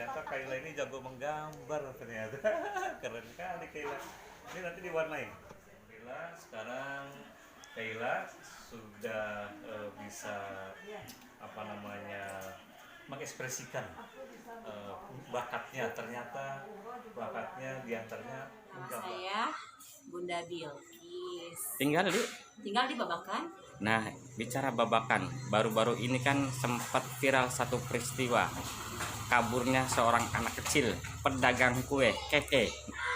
ternyata Kayla ini jago menggambar ternyata. Keren kali Kayla. Ini nanti diwarnai. Alhamdulillah sekarang Kayla sudah bisa apa namanya mengekspresikan bakatnya. Ternyata bakatnya diantaranya menggambar. Saya Bunda Bilkis. Tinggal di Babakan. Nah, bicara Babakan, baru-baru ini kan sempat viral satu peristiwa kaburnya seorang anak kecil pedagang kue Keke.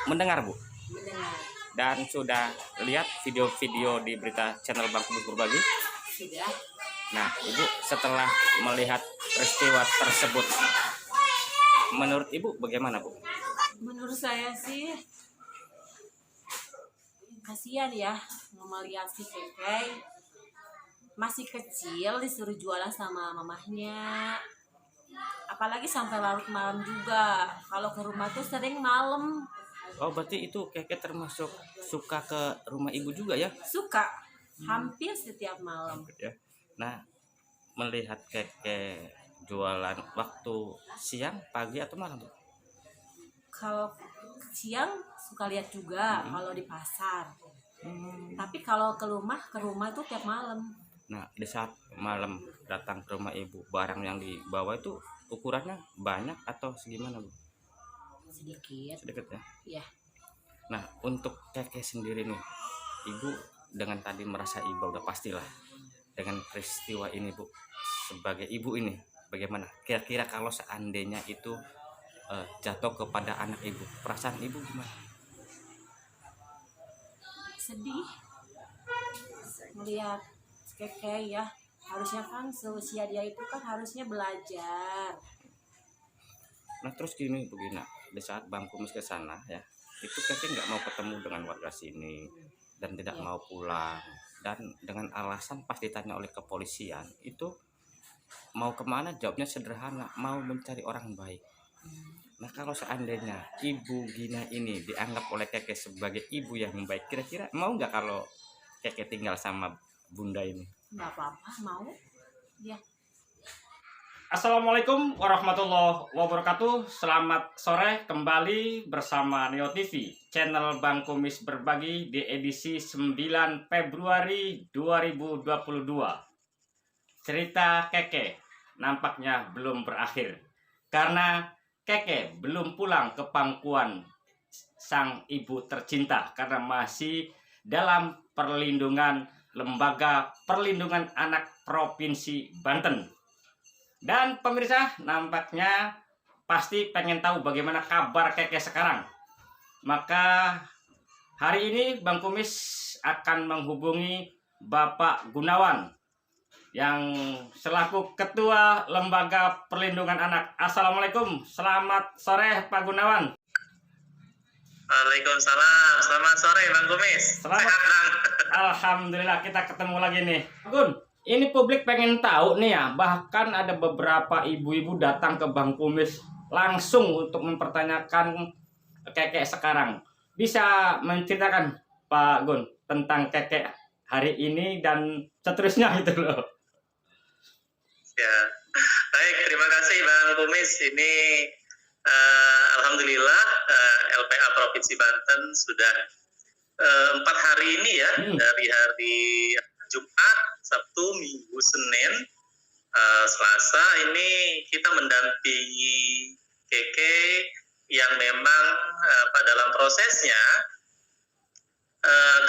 Mendengar, Bu? Mendengar. Dan sudah lihat video-video di berita channel Bang Kumis Berbagi? Sudah. Nah, Ibu setelah melihat peristiwa tersebut, menurut Ibu bagaimana, Bu? Menurut saya sih kasihan ya melihat si Keke masih kecil disuruh jualan sama mamahnya, apalagi sampai larut malam juga. Kalau ke rumah tuh sering malam. Oh, berarti itu Keke termasuk suka ke rumah Ibu juga ya? Suka, hampir setiap malam. Ya. Nah, melihat Keke jualan waktu siang, pagi atau malam, Bu? Kalau siang suka lihat juga kalau di pasar. Tapi kalau ke rumah tuh tiap malam. Nah, di saat malam datang ke rumah Ibu, barang yang dibawa itu ukurannya banyak atau segimana, Bu? Sedikit ya? Iya. Nah, untuk Keke sendiri nih, Ibu dengan tadi merasa iba udah pastilah. Dengan peristiwa ini, Bu, sebagai ibu ini, bagaimana? Kira-kira kalau seandainya itu jatuh kepada anak Ibu, perasaan Ibu gimana? Sedih melihat Keke ya, harusnya kan seusia dia itu kan harusnya belajar. Nah, terus gini begini, di saat Bang Kumis ke sana ya, itu Keke nggak mau ketemu dengan warga sini dan tidak mau pulang, dan dengan alasan pas ditanya oleh kepolisian itu mau kemana, jawabnya sederhana, mau mencari orang baik. Nah, kalau seandainya Ibu Gina ini dianggap oleh Keke sebagai ibu yang baik, kira-kira mau nggak kalau Keke tinggal sama Bunda ini? Nggak apa-apa, mau ya. Assalamualaikum warahmatullahi wabarakatuh. Selamat sore kembali bersama Neo TV, channel Bang Kumis Berbagi di edisi 9 Februari 2022. Cerita Keke nampaknya belum berakhir karena Keke belum pulang ke pangkuan sang ibu tercinta karena masih dalam perlindungan Lembaga Perlindungan Anak Provinsi Banten. Dan pemirsa nampaknya pasti pengen tahu bagaimana kabar Keke sekarang. Maka hari ini Bang Kumis akan menghubungi Bapak Gunawan yang selaku Ketua Lembaga Perlindungan Anak. Assalamualaikum, selamat sore Pak Gunawan. Waalaikumsalam, selamat sore Bang Kumis. Selamat. Sehat, Bang. Alhamdulillah kita ketemu lagi nih. Gun, ini publik pengen tahu nih ya, bahkan ada beberapa ibu-ibu datang ke Bang Kumis langsung untuk mempertanyakan Keke sekarang. Bisa menceritakan Pak Gun tentang Keke hari ini dan seterusnya gitu loh. Ya, baik, terima kasih Bang Kumis. Ini Alhamdulillah LPA Provinsi Banten sudah 4 hari ini ya, dari hari Jumat, Sabtu, Minggu, Senin, Selasa ini kita mendampingi Keke yang memang dalam prosesnya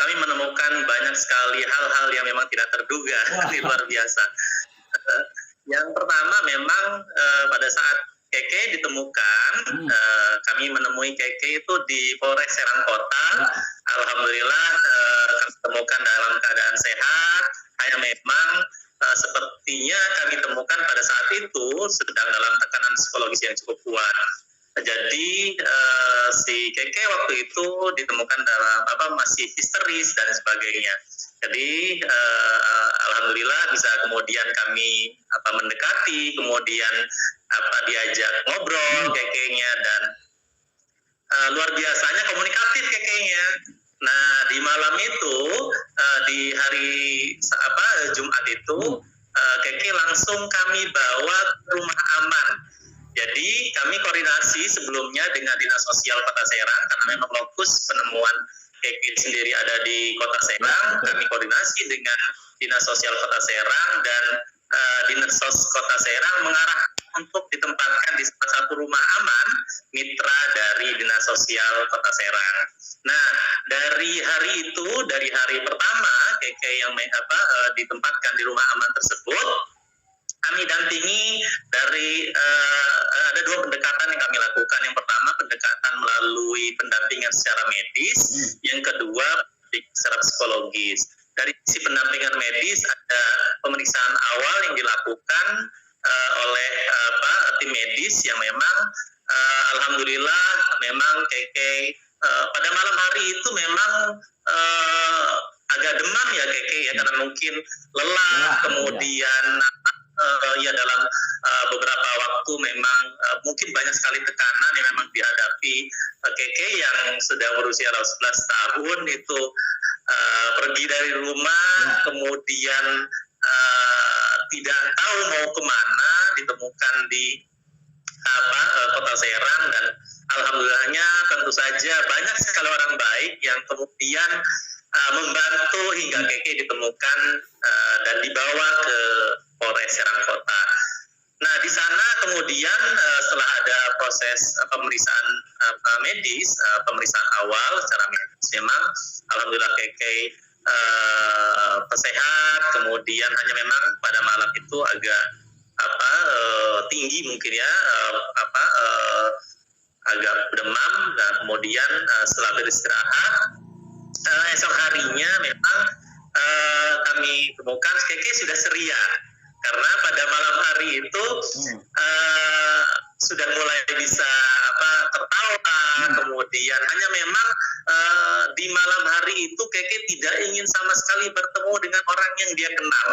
kami menemukan banyak sekali hal-hal yang memang tidak terduga. Ini luar biasa. Yang pertama memang pada saat Keke ditemukan, kami menemui Keke itu di Polres Serang Kota. Alhamdulillah kami temukan dalam keadaan sehat. Hanya memang sepertinya kami temukan pada saat itu sedang dalam tekanan psikologis yang cukup kuat. Jadi si Keke waktu itu ditemukan dalam masih histeris dan sebagainya. Jadi alhamdulillah bisa kemudian kami mendekati, kemudian diajak ngobrol Kekenya, dan luar biasanya komunikatif Kekenya. Nah, di malam itu di hari Jumat itu Keke langsung kami bawa ke rumah aman Jadi kami koordinasi sebelumnya dengan Dinas Sosial Kota Serang karena memang fokus penemuan Keke sendiri ada di Kota Serang. Kami koordinasi dengan Dinas Sosial Kota Serang dan Dinas Sos Kota Serang mengarah untuk ditempatkan di salah satu rumah aman mitra dari Dinas Sosial Kota Serang. Nah, dari hari itu, dari hari pertama Keke yang ditempatkan di rumah aman tersebut, kami dampingi dari ada 2 pendekatan yang kami lakukan. Yang pertama pendekatan melalui pendampingan secara medis, yang kedua secara psikologis. Dari sisi pendampingan medis ada pemeriksaan awal yang dilakukan oleh tim medis yang memang alhamdulillah memang Keke pada malam hari itu memang agak demam ya Keke ya, karena mungkin lelah, kemudian ya dalam beberapa waktu memang mungkin banyak sekali tekanan yang memang dihadapi Keke yang sudah berusia 11 tahun itu pergi dari rumah, kemudian tidak tahu mau kemana, ditemukan di Kota Serang, dan alhamdulillahnya tentu saja banyak sekali orang baik yang kemudian membantu hingga Keke ditemukan dan dibawa ke Polres Serang Kota. Nah, di sana kemudian setelah ada proses pemeriksaan medis, pemeriksaan awal secara medis, memang alhamdulillah Keke sehat. Kemudian hanya memang pada malam itu agak tinggi mungkin ya, agak demam. Nah, kemudian setelah beristirahat, esok harinya memang kami temukan Keke sudah ceria, karena pada malam hari itu sudah mulai bisa tertawa. Kemudian hanya memang di malam hari itu Keke tidak ingin sama sekali bertemu dengan orang yang dia kenal.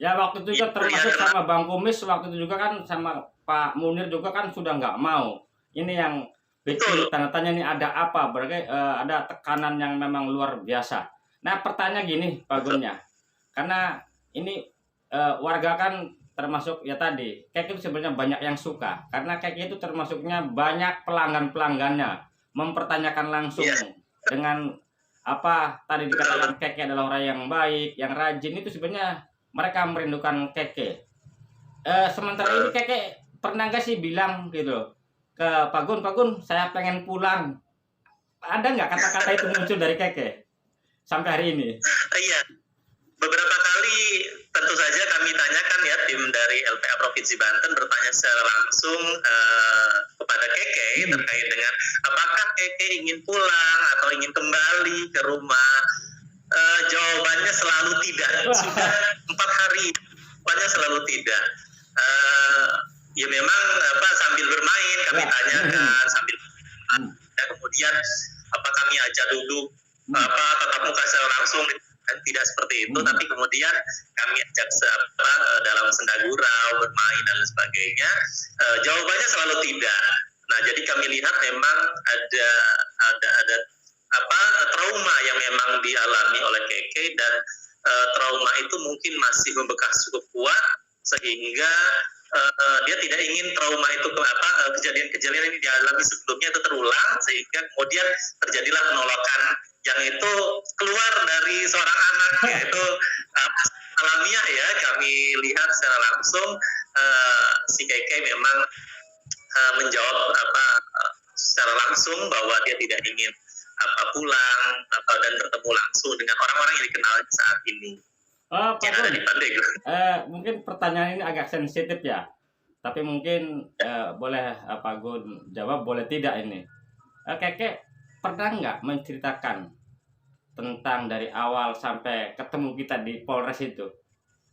Ya waktu itu juga termasuk sama Bang Kumis, waktu itu juga kan sama Pak Munir juga kan sudah nggak mau. Ini yang bikin tanda tanya ini ada apa? Berarti ada tekanan yang memang luar biasa. Nah, pertanyaan gini Pak Gunnya, karena ini warga kan termasuk ya tadi Keke itu sebenarnya banyak yang suka, karena Keke itu termasuknya banyak pelanggannya mempertanyakan langsung dengan apa tadi dikatakan Keke adalah orang yang baik, yang rajin. Itu sebenarnya mereka merindukan Keke. Sementara ini Keke pernah nggak sih bilang gitu ke Pak Gun, saya pengen pulang? Ada nggak kata-kata itu muncul dari Keke sampai hari ini? Iya, beberapa kali tentu saja kami tanyakan ya, tim dari LPA Provinsi Banten bertanya secara langsung kepada Keke terkait dengan apakah Keke ingin pulang atau ingin kembali ke rumah. Jawabannya selalu tidak. Sudah 4 hari, jawabannya selalu tidak. Ya memang sambil bermain kami tanyakan, sambil ya, kemudian kami ajak duduk tatap muka secara langsung, tidak seperti itu, tapi kemudian kami ajak dalam senda gurau, bermain dan sebagainya. Jawabannya selalu tidak. Nah, jadi kami lihat memang ada trauma yang memang dialami oleh Keke, dan trauma itu mungkin masih membekas cukup kuat sehingga dia tidak ingin trauma itu kejadian-kejadian yang dialami sebelumnya itu terulang, sehingga kemudian terjadilah penolakan yang itu keluar dari seorang anak, yaitu alamiah ya. Kami lihat secara langsung si Keke memang menjawab secara langsung bahwa dia tidak ingin pulang dan bertemu langsung dengan orang-orang yang dikenal saat ini. Yang ada di Pandeglang. Mungkin pertanyaan ini agak sensitif ya, tapi mungkin boleh Pak Gun jawab, boleh tidak ini. Keke pernah nggak menceritakan tentang dari awal sampai ketemu kita di Polres itu,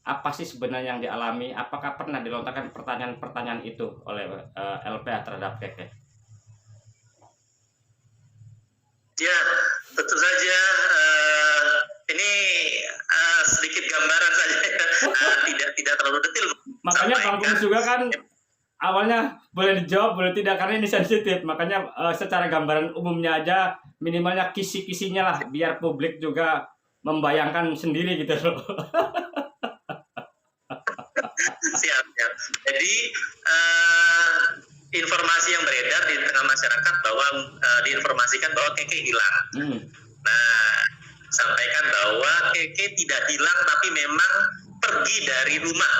apa sih sebenarnya yang dialami? Apakah pernah dilontarkan pertanyaan-pertanyaan itu oleh LPA terhadap Keke? Ya, tentu saja ini sedikit gambaran saja, tidak terlalu detail. Makanya Bang Kumis juga kan awalnya boleh dijawab, boleh tidak, karena ini sensitif. Makanya secara gambaran umumnya aja, minimalnya kisi-kisinya lah, biar publik juga membayangkan sendiri gitu loh. Siap. Jadi informasi yang beredar di tengah masyarakat bahwa diinformasikan bahwa Keke hilang. Nah, sampaikan bahwa Keke tidak hilang tapi memang pergi dari rumah.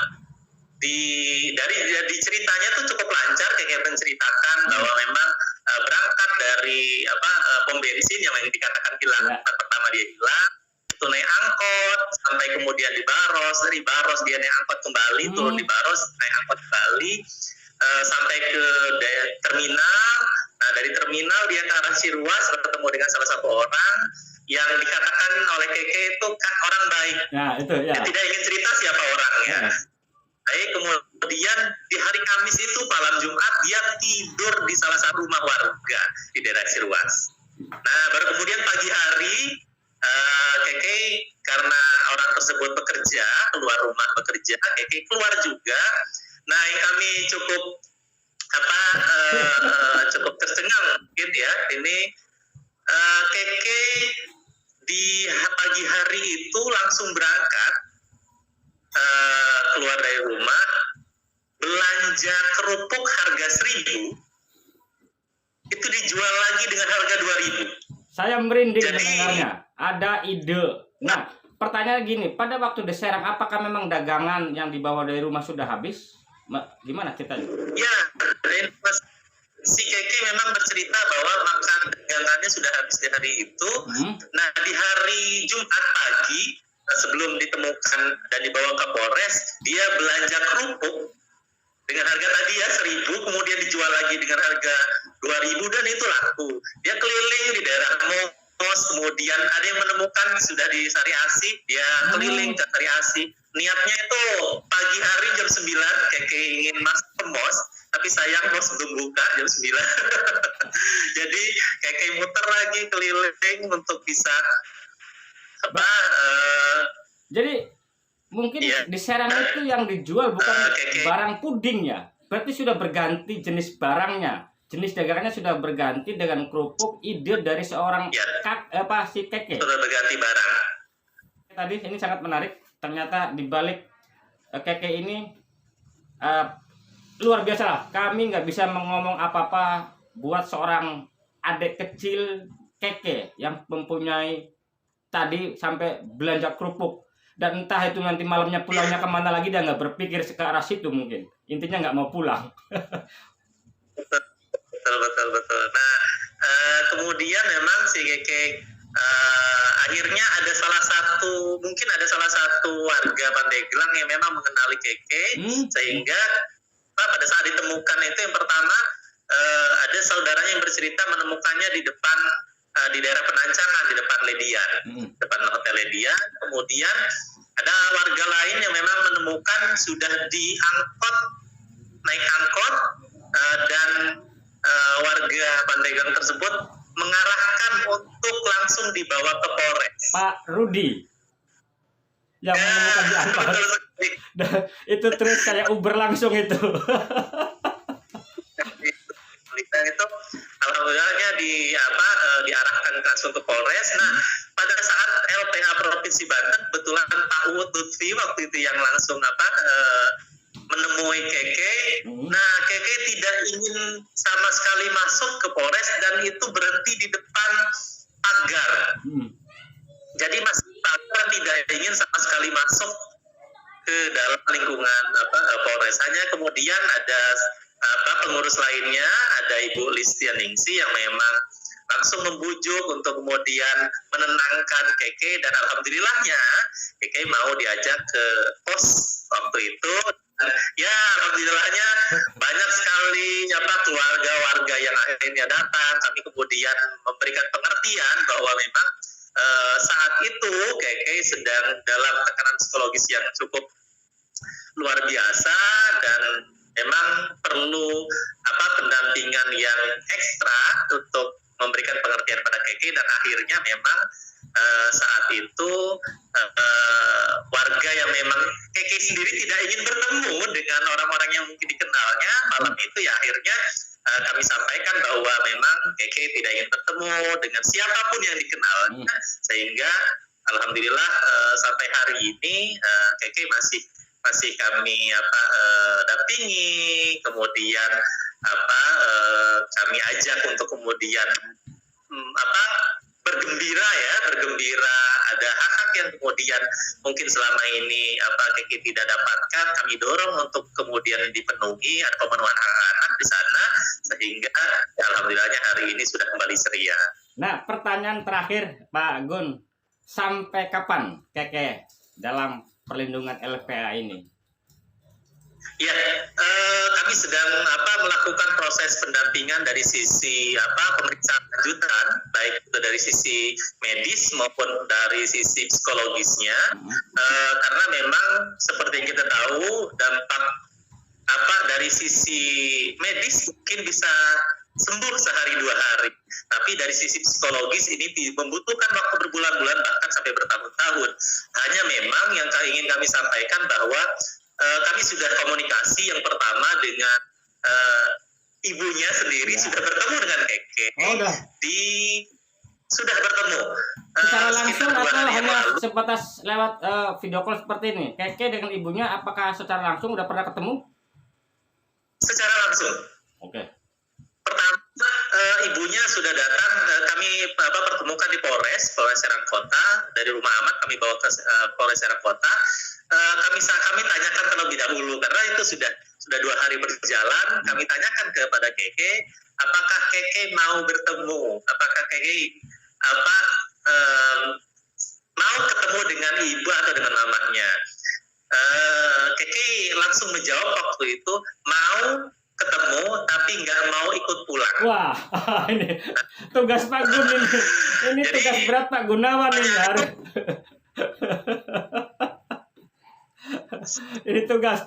Dari ceritanya tuh cukup lancar, Keke menceritakan bahwa memang berangkat dari pom bensin yang dikatakan hilang. Pertama dia hilang, itu naik angkot sampai kemudian di Baros, dari Baros dia naik angkot kembali, turun di Baros naik angkot kembali sampai ke terminal. Nah, dari terminal dia ke arah Ciruas bertemu dengan salah satu orang yang dikatakan oleh Keke itu orang baik. Dia tidak ingin cerita siapa orangnya. Baik, kemudian di hari Kamis itu malam Jumat dia tidur di salah satu rumah warga di daerah Ciruas. Nah, baru kemudian pagi hari Keke karena orang tersebut bekerja, keluar rumah bekerja, Keke keluar juga. Nah, yang kami cukup cukup tercengang mungkin ya, ini Keke di pagi hari itu langsung berangkat keluar dari rumah, belanja kerupuk harga 1.000 itu dijual lagi dengan harga 2.000. Saya merinding mendengarnya. Ada ide. Nah, pertanyaan gini, pada waktu diserang apakah memang dagangan yang dibawa dari rumah sudah habis? Gimana ceritanya? Ya, si Keke memang bercerita bahwa makan dagangannya sudah habis di hari itu. Nah, di hari Jumat pagi sebelum ditemukan dan dibawa ke Polres, dia belanja kerupuk dengan harga tadi ya 1.000, kemudian dijual lagi dengan harga 2.000 dan itu laku. Dia keliling di daerah Mos, kemudian ada yang menemukan sudah di Sari Asih, dia keliling ke Sari Asih. Niatnya itu pagi hari jam 9 Keke ingin masuk ke Mos, tapi sayang Mos belum buka jam 9. Jadi Keke muter lagi keliling untuk bisa jadi mungkin di Serang itu yang dijual bukan barang puding ya, berarti sudah berganti jenis barangnya, jenis dagangannya sudah berganti dengan kerupuk, ide dari seorang si Keke. Sudah berganti barang. Tadi ini sangat menarik, ternyata di balik Keke ini luar biasa lah. Kami nggak bisa ngomong apa-apa buat seorang adik kecil Keke yang mempunyai tadi sampai belanja kerupuk, dan entah itu nanti malamnya pulangnya kemana lagi, dia nggak berpikir ke arah situ, mungkin intinya nggak mau pulang. betul. Nah, kemudian memang si Keke akhirnya ada salah satu warga Pandeglang yang memang mengenali Keke, sehingga pada saat ditemukan itu yang pertama ada saudaranya yang bercerita menemukannya di depan di daerah Penancangan, di depan Ledian, depan Hotel Ledian. Kemudian ada warga lain yang memang menemukan sudah naik angkot, dan warga Pandeglang tersebut mengarahkan untuk langsung dibawa ke Polres. Pak Rudi yang menemukan di angkot. Itu terus kayak Uber langsung itu. Itu alhamdulillahnya diarahkan langsung ke Polres. Nah, pada saat LPA Provinsi Banten kebetulan Pak Uut Lutfi waktu itu yang langsung menemui Keke. Nah, Keke tidak ingin sama sekali masuk ke Polres dan itu berhenti di depan pagar. Jadi Mas pagar tidak ingin sama sekali masuk ke dalam lingkungan Polres. Hanya kemudian ada pengurus lainnya, ada Ibu Listianingsi yang memang langsung membujuk untuk kemudian menenangkan Keke, dan alhamdulillahnya Keke mau diajak ke pos waktu itu. Ya, alhamdulillahnya banyak sekali keluarga-warga yang akhirnya datang. Kami kemudian memberikan pengertian bahwa memang saat itu Keke sedang dalam tekanan psikologis yang cukup luar biasa dan memang perlu pendampingan yang ekstra untuk memberikan pengertian pada Keke, dan akhirnya memang saat itu warga yang memang Keke sendiri tidak ingin bertemu dengan orang-orang yang mungkin dikenalnya malam itu, ya akhirnya kami sampaikan bahwa memang Keke tidak ingin bertemu dengan siapapun yang dikenalnya, sehingga alhamdulillah sampai hari ini Keke masih kami dampingi, kemudian kami ajak untuk kemudian bergembira, ada hak-hak yang kemudian mungkin selama ini Keke tidak dapatkan, kami dorong untuk kemudian dipenuhi, ada pemenuhan hak anak di sana, sehingga alhamdulillahnya hari ini sudah kembali ceria. Nah, pertanyaan terakhir Pak Gun, sampai kapan Keke dalam perlindungan LPA ini? Ya, kami sedang melakukan proses pendampingan dari sisi pemeriksaan lanjutan, baik itu dari sisi medis maupun dari sisi psikologisnya, karena memang seperti yang kita tahu dampak dari sisi medis mungkin bisa sembuh sehari 2 hari, tapi dari sisi psikologis ini membutuhkan waktu berbulan-bulan bahkan sampai bertahun-tahun. Hanya memang yang ingin kami sampaikan bahwa kami sudah komunikasi yang pertama dengan ibunya sendiri, sudah bertemu dengan Keke. Sudah bertemu secara langsung atau hanya lalu. sebatas lewat video call seperti ini? Keke dengan ibunya apakah secara langsung udah pernah ketemu? Secara langsung. Oke. Pertama, ibunya sudah datang, kami pertemukan di Polres Serang Kota. Dari Rumah Aman kami bawa ke Polres Serang Kota. Kami tanyakan terlebih dahulu karena itu sudah 2 hari berjalan. Kami tanyakan kepada Keke, apakah Keke mau bertemu, apakah Keke mau ketemu dengan ibu atau dengan mamanya. Keke langsung menjawab waktu itu mau ketemu tapi nggak mau ikut pulang. Wah, ini tugas Pak Gun ini. Ini Jadi, tugas berat Pak Gunawan ini harus. Ini tugas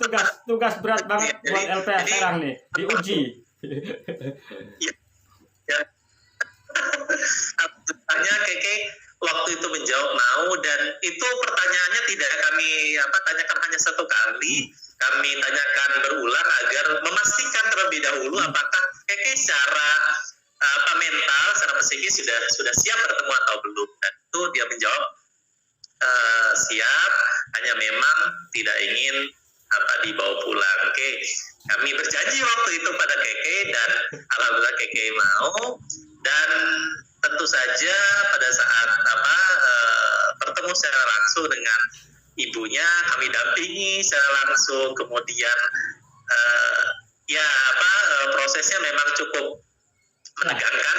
berat banget buat LPA sekarang nih, diuji. Ya. Tanya Keke waktu itu menjawab mau, dan itu pertanyaannya tidak kami tanyakan hanya 1 kali, kami tanyakan berulang agar memastikan terlebih dahulu apakah Keke secara mental, secara psikis sudah siap bertemu atau belum, dan itu dia menjawab siap, hanya memang tidak ingin dibawa pulang. Oke, kami berjanji waktu itu pada Keke dan alhamdulillah Keke mau, dan tentu saja pada saat bertemu secara langsung dengan ibunya, kami dampingi secara langsung, kemudian prosesnya memang cukup menegangkan.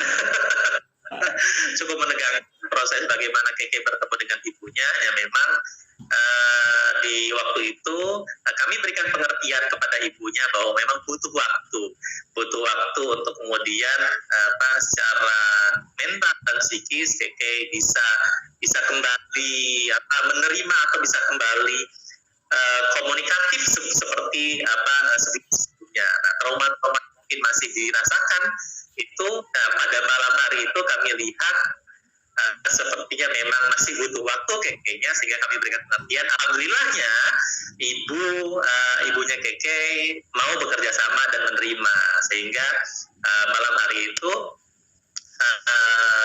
Cukup menegangkan proses bagaimana Keke bertemu dengan ibunya. Ya memang di waktu itu kami berikan pengertian kepada ibunya bahwa memang butuh waktu untuk kemudian secara mental dan psikis Keke bisa kembali menerima atau bisa kembali komunikatif seperti sebelumnya. Nah, trauma mungkin masih dirasakan itu. Pada malam hari itu kami lihat sepertinya memang masih butuh waktu Keke-nya, sehingga kami berikan pengertian. Alhamdulillahnya ibunya Keke mau bekerja sama dan menerima, sehingga malam hari itu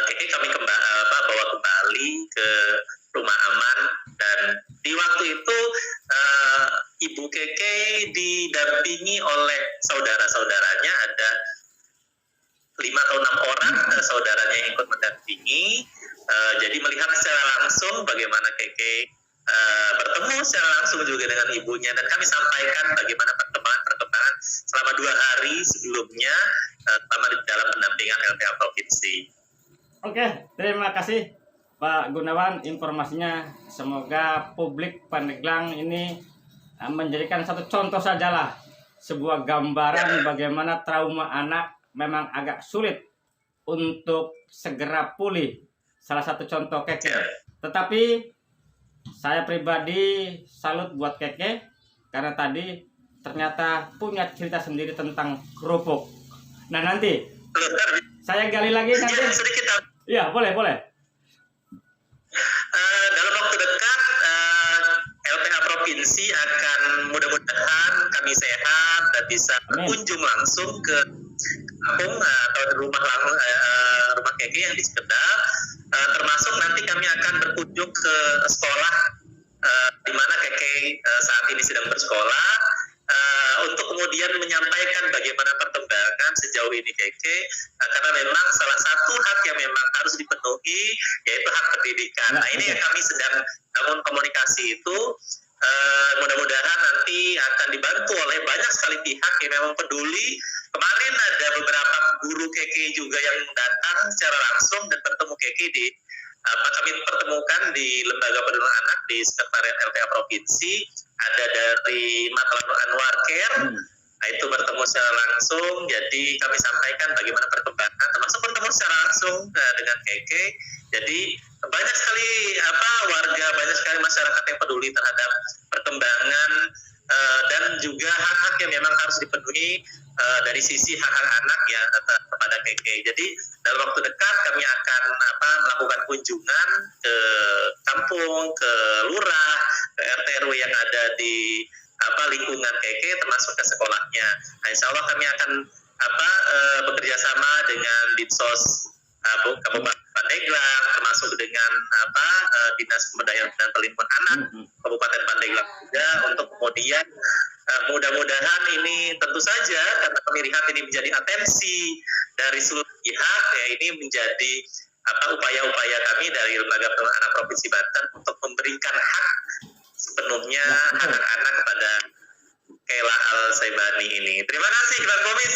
Keke kami bawa kembali ke Rumah Aman, dan di waktu itu ibu Keke didampingi oleh saudara-saudaranya, ada 5 atau 6 orang saudaranya yang ikut mendampingi. Jadi melihat secara langsung bagaimana Keke bertemu secara langsung juga dengan ibunya, dan kami sampaikan bagaimana perkembangan selama 2 hari sebelumnya selama di dalam pendampingan LPA Provinsi. Oke, terima kasih Pak Gunawan informasinya. Semoga publik Pandeglang ini menjadikan satu contoh sajalah, sebuah gambaran bagaimana trauma anak memang agak sulit untuk segera pulih. Salah satu contoh Keke. Tetapi saya pribadi salut buat Keke karena tadi ternyata punya cerita sendiri tentang kerupuk. Nah, nanti saya gali lagi nanti. Ya, sedikit. Ya, boleh. Dalam waktu dekat LPH Provinsi akan mudah-mudahan kami sehat dan bisa berkunjung langsung ke kampung atau rumah Keke yang di Sekedal, termasuk nanti kami akan berkunjung ke sekolah di mana Keke saat ini sedang bersekolah. untuk kemudian menyampaikan bagaimana perkembangan sejauh ini Keke, karena memang salah satu hak yang memang harus dipenuhi yaitu hak pendidikan. Nah ini yang kami sedang bangun komunikasi itu, mudah-mudahan nanti akan dibantu oleh banyak sekali pihak yang memang peduli. Kemarin ada beberapa guru Keke juga yang datang secara langsung dan bertemu Keke di kami pertemukan di Lembaga Perlindungan Anak di Sekretariat LPA Provinsi, ada dari Matlab Anwar Care, nah, itu bertemu secara langsung, jadi kami sampaikan bagaimana perkembangan, termasuk bertemu secara langsung dengan Keke. Jadi banyak sekali warga, banyak sekali masyarakat yang peduli terhadap perkembangan dan juga hak-hak yang memang harus dipenuhi dari sisi hak-hak anak ya kepada Keke. Jadi dalam waktu dekat kami akan melakukan kunjungan ke kampung, ke lurah, ke RT RW yang ada di lingkungan Keke, termasuk ke sekolahnya. Nah, insya Allah kami akan bekerja sama dengan Dinsos Kabupaten Pandeglang, termasuk dengan Dinas Pemberdayaan dan Perlindungan Anak Kabupaten Pandeglang juga, untuk kemudian mudah-mudahan ini tentu saja karena kami lihat ini menjadi atensi dari seluruh pihak ya, ini menjadi upaya-upaya kami dari Lembaga Perlindungan Anak Provinsi Banten untuk memberikan hak sepenuhnya anak-anak kepada Kela Al Saibani ini. Terima kasih Bang Komis.